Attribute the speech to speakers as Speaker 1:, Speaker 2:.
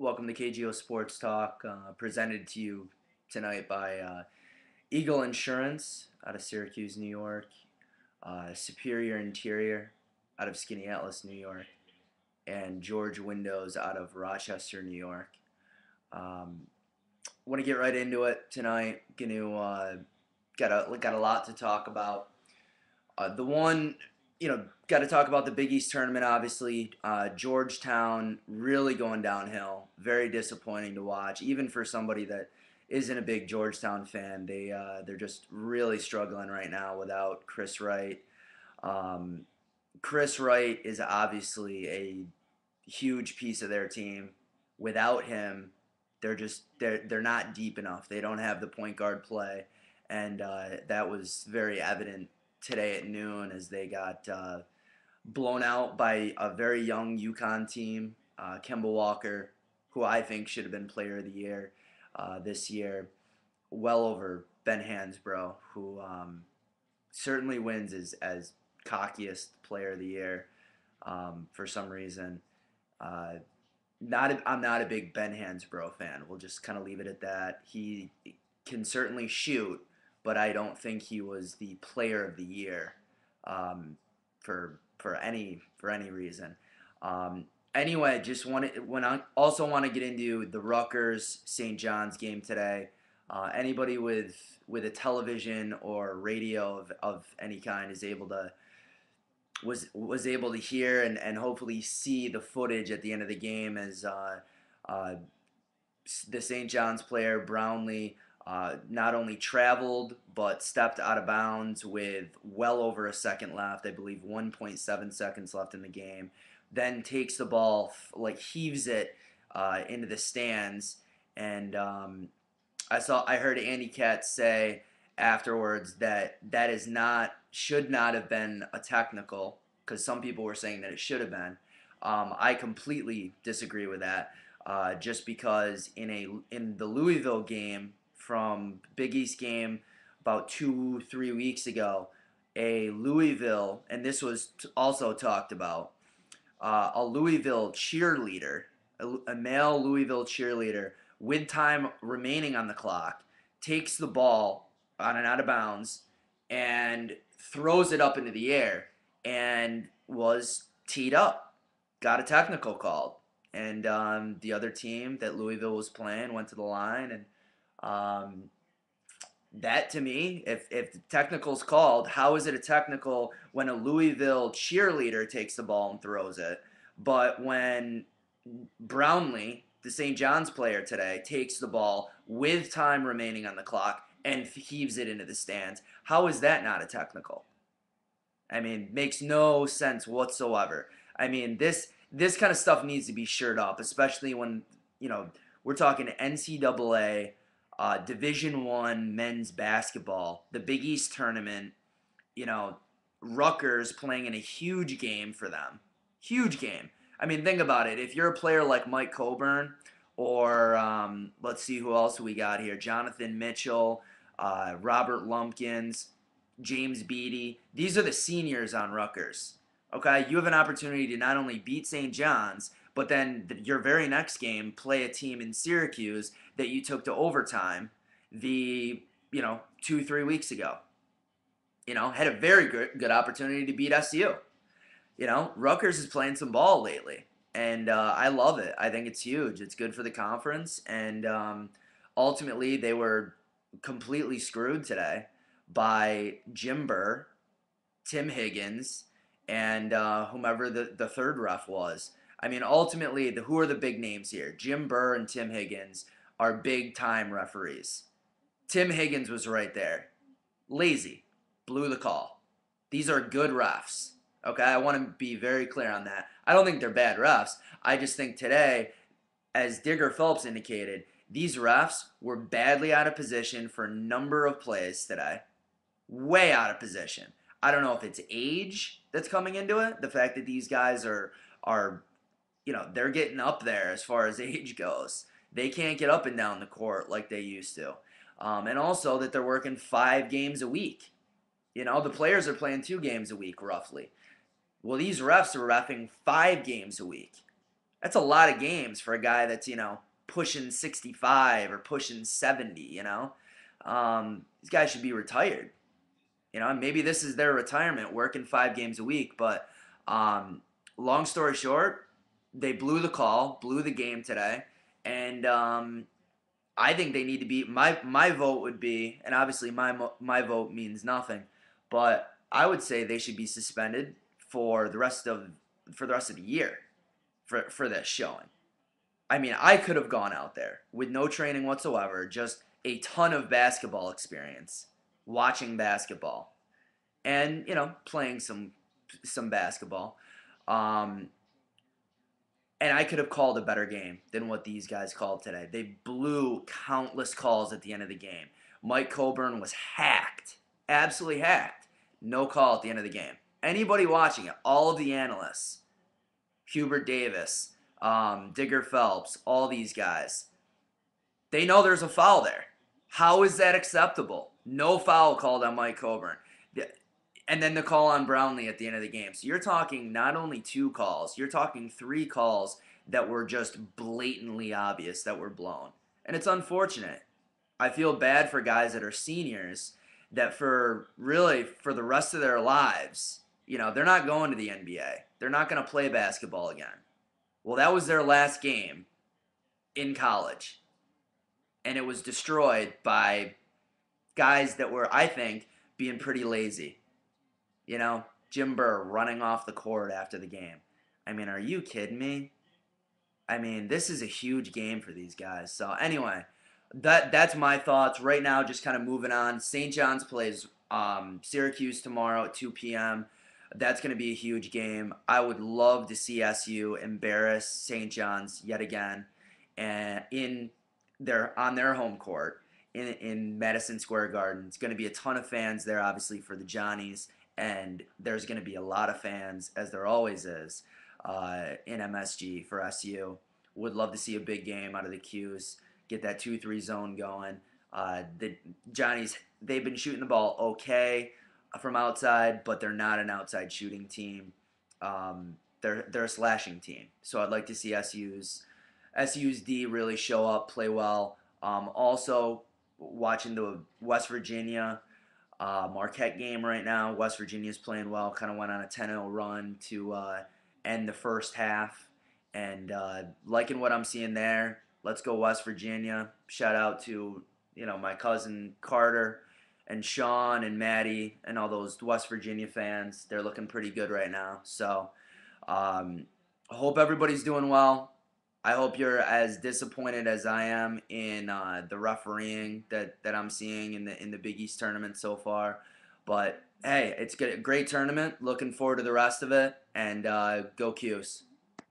Speaker 1: Welcome to KGO Sports Talk, presented to you tonight by Eagle Insurance out of Syracuse, New York, Superior Interior out of Skaneateles, New York, and George Windows out of Rochester, New York. Want to get right into it tonight. Got a lot to talk about. The one, got to talk about the Big East tournament, obviously. Georgetown really going downhill. Very disappointing to watch, even for somebody that isn't a big Georgetown fan. They're just really struggling right now without Chris Wright. Um, Chris Wright is obviously a huge piece of their team. Without him, they're not deep enough. They don't have the point guard play, and that was very evident today at noon as they got blown out by a very young UConn team. Kemba Walker, who I think should have been Player of the Year this year, well over Ben Hansbrough, who certainly wins as cockiest Player of the Year for some reason. Uh, I'm not a big Ben Hansbrough fan. We'll just kind of leave it at that. He can certainly shoot, but I don't think he was the Player of the Year for any reason. Anyway, just also want to get into the Rutgers St. John's game today. Anybody with a television or radio of any kind is able to was able to hear and hopefully see the footage at the end of the game as uh, the St. John's player Brownlee not only traveled but stepped out of bounds with well over a second left. I believe 1.7 seconds left in the game. Then takes the ball, heaves it into the stands, and I heard Andy Katz say afterwards that should not have been a technical, because some people were saying that it should have been. I completely disagree with that. Just because in the Louisville game from Big East game about 2-3 weeks ago, a Louisville, and this was also talked about, a Louisville cheerleader, a male Louisville cheerleader with time remaining on the clock, takes the ball on and out of bounds and throws it up into the air and was teed up. Got a technical called. And the other team that Louisville was playing went to the line. And that, to me, if the technical's called, how is it a technical when a Louisville cheerleader takes the ball and throws it? But when Brownlee, the St. John's player today, takes the ball with time remaining on the clock and heaves it into the stands, how is that not a technical? I mean, makes no sense whatsoever. I mean, this kind of stuff needs to be shored up, especially when we're talking NCAA, Division One men's basketball, the Big East tournament. You know, Rutgers playing in a huge game for them, huge game. I mean, think about it. If you're a player like Mike Coburn, or let's see who else we got here, Jonathan Mitchell, Robert Lumpkins, James Beattie. These are the seniors on Rutgers. Okay, you have an opportunity to not only beat St. John's, but then your very next game play a team in Syracuse that you took to overtime the 2-3 weeks ago. Had a very good opportunity to beat SU. Rutgers is playing some ball lately, and I love it. I think it's huge. It's good for the conference, and ultimately they were completely screwed today by Jim Burr, Tim Higgins, and whomever the third ref was. I mean, ultimately, who are the big names here? Jim Burr and Tim Higgins are big-time referees. Tim Higgins was right there. Lazy. Blew the call. These are good refs. Okay, I want to be very clear on that. I don't think they're bad refs. I just think today, as Digger Phelps indicated, these refs were badly out of position for a number of plays today. Way out of position. I don't know if it's age that's coming into it. The fact that these guys are they're getting up there as far as age goes. They can't get up and down the court like they used to. And also that they're working 5 games a week. The players are playing 2 games a week roughly. Well, these refs are reffing 5 games a week. That's a lot of games for a guy that's, pushing 65 or pushing 70, These guys should be retired. Maybe this is their retirement, working 5 games a week. But long story short, they blew the call, blew the game today, and I think they need to be. My vote would be, and obviously my vote means nothing, but I would say they should be suspended for the rest of the year for this showing. I mean, I could have gone out there with no training whatsoever, just a ton of basketball experience, watching basketball, and playing some basketball. Um, and I could have called a better game than what these guys called today. They blew countless calls at the end of the game. Mike Coburn was hacked, absolutely hacked. No call at the end of the game. Anybody watching it, all of the analysts, Hubert Davis, Digger Phelps, all these guys, they know there's a foul there. How is that acceptable? No foul called on Mike Coburn. And then the call on Brownlee at the end of the game. So you're talking not only 2 calls, you're talking 3 calls that were just blatantly obvious that were blown. And it's unfortunate. I feel bad for guys that are seniors that for the rest of their lives, they're not going to the NBA. They're not going to play basketball again. Well, that was their last game in college. And it was destroyed by guys that were, I think, being pretty lazy. Jim Burr running off the court after the game. I mean, are you kidding me? I mean, this is a huge game for these guys. So anyway, that's my thoughts right now. Just kind of moving on. St. John's plays Syracuse tomorrow at 2 p.m. That's going to be a huge game. I would love to see SU embarrass St. John's yet again, and on their home court in Madison Square Garden. It's going to be a ton of fans there, obviously for the Johnnies. And there's going to be a lot of fans, as there always is, in MSG for SU. Would love to see a big game out of the Qs, get that 2-3 zone going. The Johnnies, they've been shooting the ball okay from outside, but they're not an outside shooting team. They're a slashing team. So I'd like to see SU's D really show up, play well. Also, watching the West Virginia Marquette game right now. West Virginia's playing well. Kind of went on a 10-0 run to end the first half. And liking what I'm seeing there. Let's go West Virginia. Shout out to my cousin Carter and Sean and Maddie and all those West Virginia fans. They're looking pretty good right now. So I hope everybody's doing well. I hope you're as disappointed as I am in the refereeing that I'm seeing in the Big East tournament so far. But hey, it's a great tournament. Looking forward to the rest of it. And go Qs.